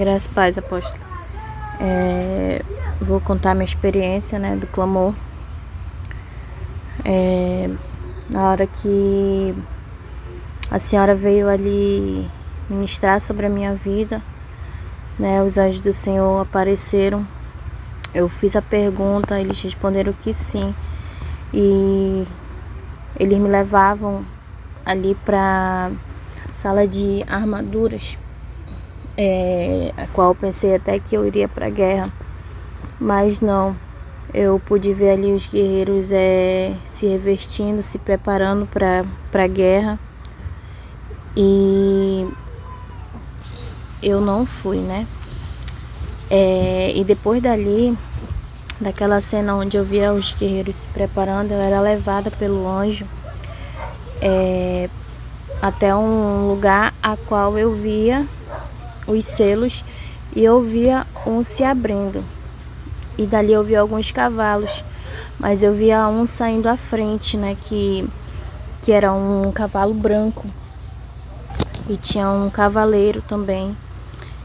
Graças a paz, apóstolo. Vou contar minha experiência, né, do clamor. Na hora que a senhora veio ali ministrar sobre a minha vida, né, os anjos do Senhor apareceram. Eu fiz a pergunta, eles responderam que sim. E eles me levavam ali para sala de armaduras, a qual eu pensei até que eu iria para a guerra, mas não. Eu pude ver ali os guerreiros se revestindo, se preparando para a guerra, e eu não fui, né? E depois daquela cena onde eu via os guerreiros se preparando, eu era levada pelo anjo até um lugar a qual eu via os selos e eu via um se abrindo. E dali eu via alguns cavalos, mas eu via um saindo à frente, né, que era um cavalo branco. E tinha um cavaleiro também,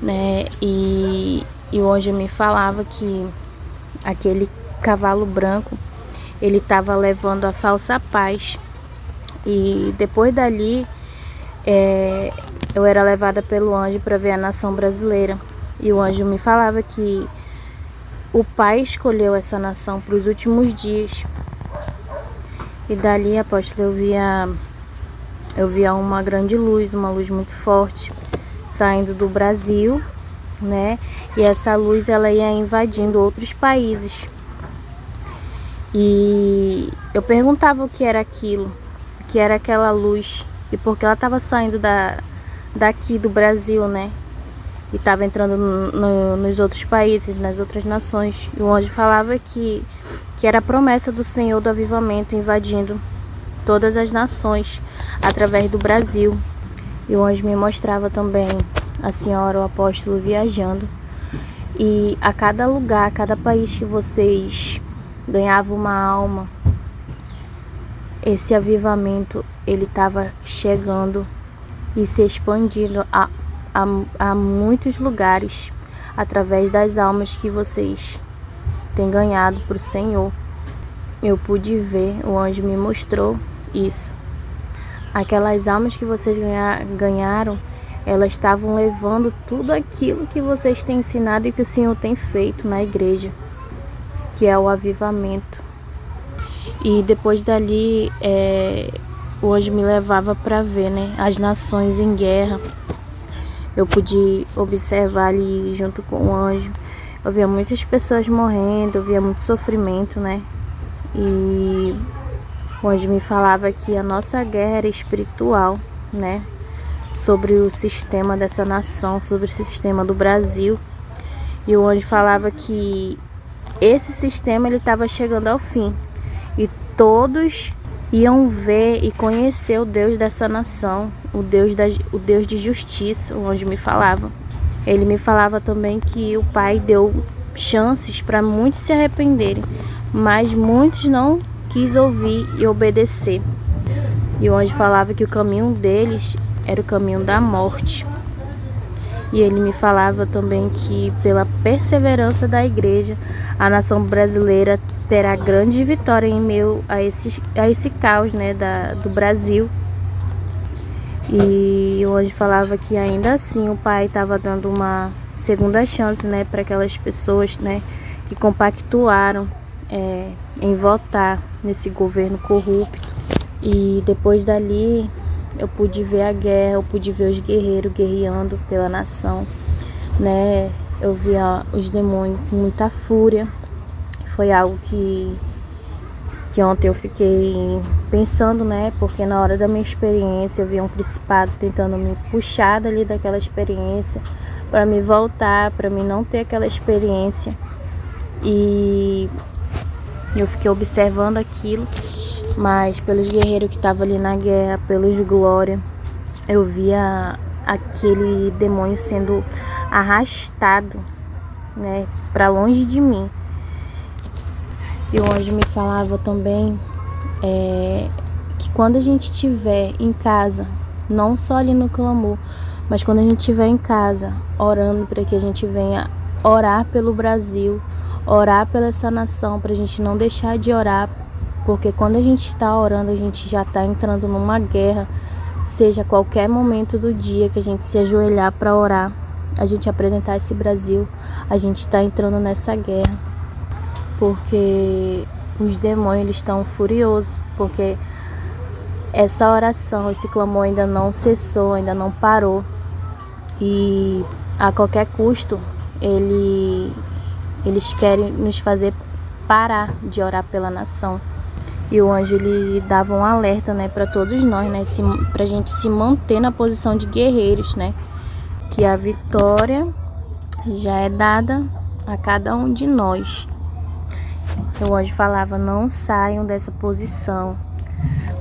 né, e o anjo me falava que aquele cavalo branco, ele estava levando a falsa paz. E depois dali, eu era levada pelo anjo para ver a nação brasileira. E o anjo me falava que o Pai escolheu essa nação para os últimos dias. E dali, apóstolo, eu via uma grande luz, uma luz muito forte, saindo do Brasil, né? E essa luz, ela ia invadindo outros países. E eu perguntava o que era aquilo, o que era aquela luz, e porque ela estava saindo daqui do Brasil, né? E estava entrando nos outros países, nas outras nações. E o anjo falava que era a promessa do Senhor do avivamento invadindo todas as nações através do Brasil. E o anjo me mostrava também a senhora, o apóstolo, viajando. E a cada lugar, a cada país que vocês ganhavam uma alma, esse avivamento, ele estava chegando e se expandindo a muitos lugares através das almas que vocês têm ganhado para o Senhor. Eu pude ver, o anjo me mostrou isso. Aquelas almas que vocês ganharam, elas estavam levando tudo aquilo que vocês têm ensinado e que o Senhor tem feito na igreja, que é o avivamento. E depois dali, o anjo me levava para ver, né, as nações em guerra. Eu pude observar ali junto com o anjo. Eu via muitas pessoas morrendo, eu via muito sofrimento, né? E o anjo me falava que a nossa guerra era espiritual, né? Sobre o sistema dessa nação, sobre o sistema do Brasil. E o anjo falava que esse sistema ele estava chegando ao fim. E todos iam ver e conhecer o Deus dessa nação, o Deus de justiça. O anjo me falava. Ele me falava também que o Pai deu chances para muitos se arrependerem, mas muitos não quis ouvir e obedecer. E o anjo falava que o caminho deles era o caminho da morte. E ele me falava também que pela perseverança da igreja, a nação brasileira terá grande vitória em meio a esse caos, né, do Brasil. E o anjo falava que ainda assim o Pai estava dando uma segunda chance, né, para aquelas pessoas, né, que compactuaram em votar nesse governo corrupto. E depois dali eu pude ver a guerra, eu pude ver os guerreiros guerreando pela nação, né? Eu via os demônios com muita fúria. Foi algo que ontem eu fiquei pensando, né? Porque na hora da minha experiência eu via um principado tentando me puxar dali daquela experiência para me voltar, para mim não ter aquela experiência. E eu fiquei observando aquilo, mas pelos guerreiros que estavam ali na guerra, pelos glória, eu via aquele demônio sendo arrastado, né, para longe de mim. E o anjo me falava também que quando a gente estiver em casa, não só ali no clamor, Mas quando a gente estiver em casa, orando para que a gente venha orar pelo Brasil, orar pela essa nação, para a gente não deixar de orar, porque quando a gente está orando, a gente já está entrando numa guerra, seja qualquer momento do dia que a gente se ajoelhar para orar, a gente apresentar esse Brasil, a gente está entrando nessa guerra, porque os demônios eles estão furiosos, porque essa oração, esse clamor ainda não cessou, ainda não parou. E a qualquer custo, eles querem nos fazer parar de orar pela nação. E o anjo ele dava um alerta, né, para todos nós, né, para a gente se manter na posição de guerreiros, né, que a vitória já é dada a cada um de nós. O anjo falava: não saiam dessa posição,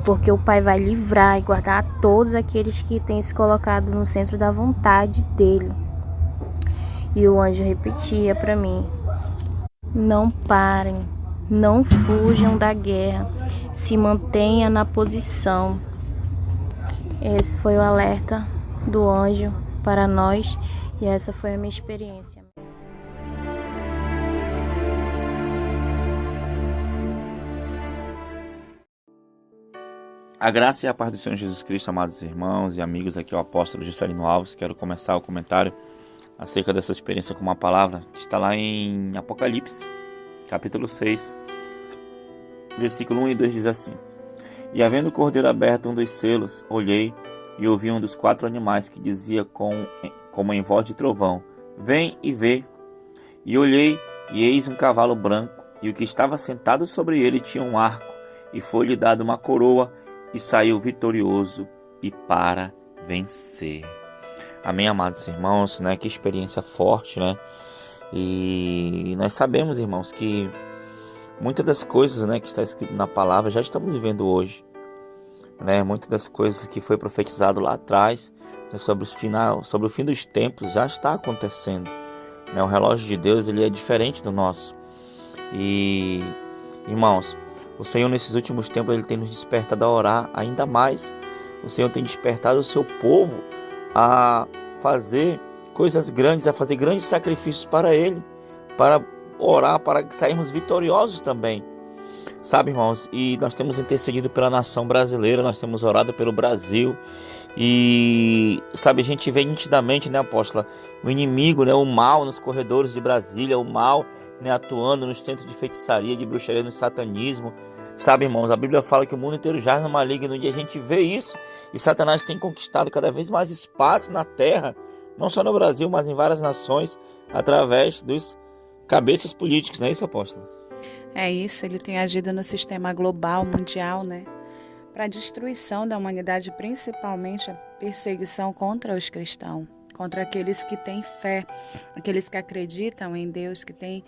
porque o Pai vai livrar e guardar a todos aqueles que têm se colocado no centro da vontade dele. E o anjo repetia para mim: não parem, não fujam da guerra, se mantenha na posição. Esse foi o alerta do anjo para nós e essa foi a minha experiência. A graça e a paz do Senhor Jesus Cristo, amados irmãos e amigos, aqui é o apóstolo Juscelino Alves. Quero começar o comentário acerca dessa experiência com uma palavra que está lá em Apocalipse, capítulo 6, versículo 1 e 2 diz assim: E havendo o cordeiro aberto um dos selos, olhei e ouvi um dos 4 animais que dizia como em voz de trovão: Vem e vê. E olhei, e eis um cavalo branco, e o que estava sentado sobre ele tinha um arco, e foi-lhe dado uma coroa, e saiu vitorioso e para vencer. Amém, amados irmãos, né? Que experiência forte, né? E nós sabemos, irmãos, que muitas das coisas, né, que está escrito na palavra já estamos vivendo hoje, né? Muitas das coisas que foi profetizado lá atrás, né, sobre o fim dos tempos, já está acontecendo, né? O relógio de Deus ele é diferente do nosso. E, irmãos, o Senhor nesses últimos tempos ele tem nos despertado a orar ainda mais. O Senhor tem despertado o seu povo a fazer coisas grandes, a fazer grandes sacrifícios para Ele, para orar, para sairmos vitoriosos também. Sabe, irmãos, e nós temos intercedido pela nação brasileira, nós temos orado pelo Brasil. E, sabe, a gente vê nitidamente, né, apóstola, o inimigo, né, o mal nos corredores de Brasília, o mal, né, atuando nos centros de feitiçaria, de bruxaria, no satanismo. Sabe, irmãos, a Bíblia fala que o mundo inteiro jaz no maligno e a gente vê isso. E Satanás tem conquistado cada vez mais espaço na terra, não só no Brasil, mas em várias nações, através dos cabeças políticos, não é isso, apóstolo? É isso, ele tem agido no sistema global, mundial, né? Para a destruição da humanidade, principalmente a perseguição contra os cristãos, contra aqueles que têm fé, aqueles que acreditam em Deus, que têm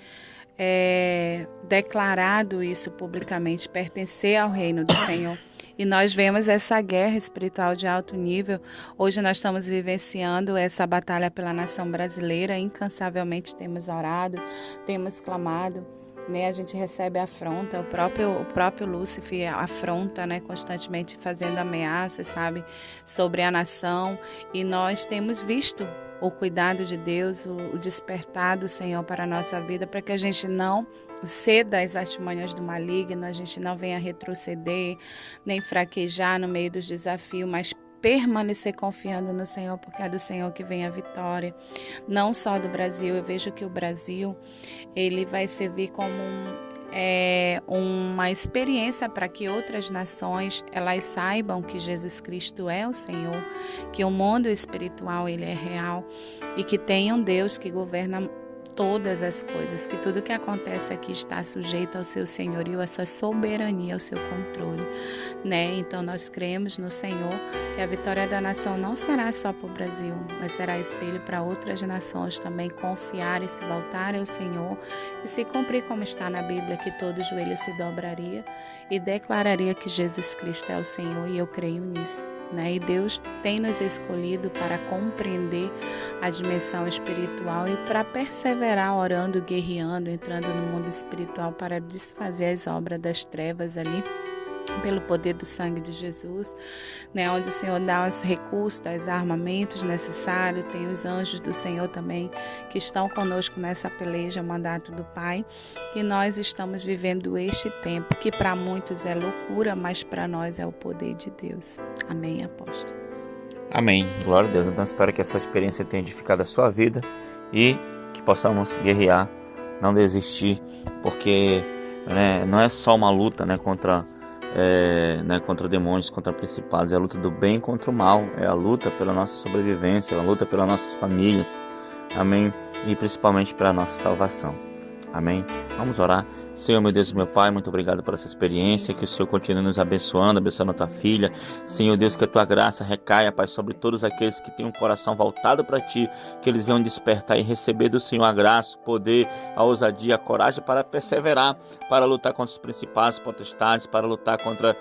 declarado isso publicamente, pertencer ao reino do Senhor. E nós vemos essa guerra espiritual de alto nível. Hoje nós estamos vivenciando essa batalha pela nação brasileira. Incansavelmente temos orado, temos clamado, né? A gente recebe afronta, o próprio Lúcifer afronta, né? Constantemente fazendo ameaças, sabe? Sobre a nação. E nós temos visto o cuidado de Deus, o despertar do Senhor para a nossa vida, para que a gente não ceda às artimanhas do maligno, a gente não venha retroceder, nem fraquejar no meio dos desafios, mas permanecer confiando no Senhor, porque é do Senhor que vem a vitória. Não só do Brasil, eu vejo que o Brasil ele vai servir como uma experiência para que outras nações elas saibam que Jesus Cristo é o Senhor, que o mundo espiritual ele é real e que tem um Deus que governa todas as coisas, que tudo que acontece aqui está sujeito ao seu senhorio, à sua soberania, ao seu controle, né? Então nós cremos no Senhor que a vitória da nação não será só para o Brasil, mas será espelho para outras nações também confiar e se voltar ao Senhor e se cumprir como está na Bíblia, que todo joelho se dobraria e declararia que Jesus Cristo é o Senhor, e eu creio nisso. E Deus tem nos escolhido para compreender a dimensão espiritual e para perseverar orando, guerreando, entrando no mundo espiritual para desfazer as obras das trevas ali pelo poder do sangue de Jesus, né, onde o Senhor dá os recursos, dá os armamentos necessários, tem os anjos do Senhor também que estão conosco nessa peleja, mandato do Pai, e nós estamos vivendo este tempo, que para muitos é loucura, mas para nós é o poder de Deus. Amém, apóstolo? Amém. Glória a Deus. Então espero que essa experiência tenha edificado a sua vida e que possamos guerrear, não desistir, porque não é só uma luta contra demônios, contra principados, é a luta do bem contra o mal, é a luta pela nossa sobrevivência, é a luta pelas nossas famílias, amém, e principalmente pela nossa salvação, amém. Vamos orar. Senhor, meu Deus e meu Pai, muito obrigado por essa experiência, que o Senhor continue nos abençoando a tua filha, Senhor Deus, que a tua graça recaia, Pai, sobre todos aqueles que têm um coração voltado para ti, que eles venham despertar e receber do Senhor a graça, o poder, a ousadia, a coragem para perseverar, para lutar contra os principados, potestades, para lutar contra,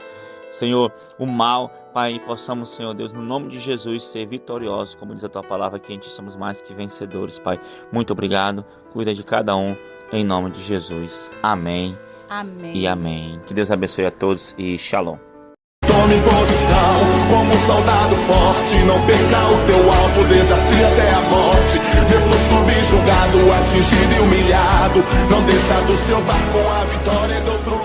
Senhor, o mal, Pai, e possamos, Senhor Deus, no nome de Jesus, ser vitoriosos, como diz a tua palavra, que em ti somos mais que vencedores, Pai. Muito obrigado, cuida de cada um, em nome de Jesus. Amém. Amém. E amém. Que Deus abençoe a todos e shalom. Tome posição como um soldado forte, não perca o teu alvo, desafia até a morte. Mesmo subjugado, atingido e humilhado, não desça do seu barco, a vitória é do outro lado.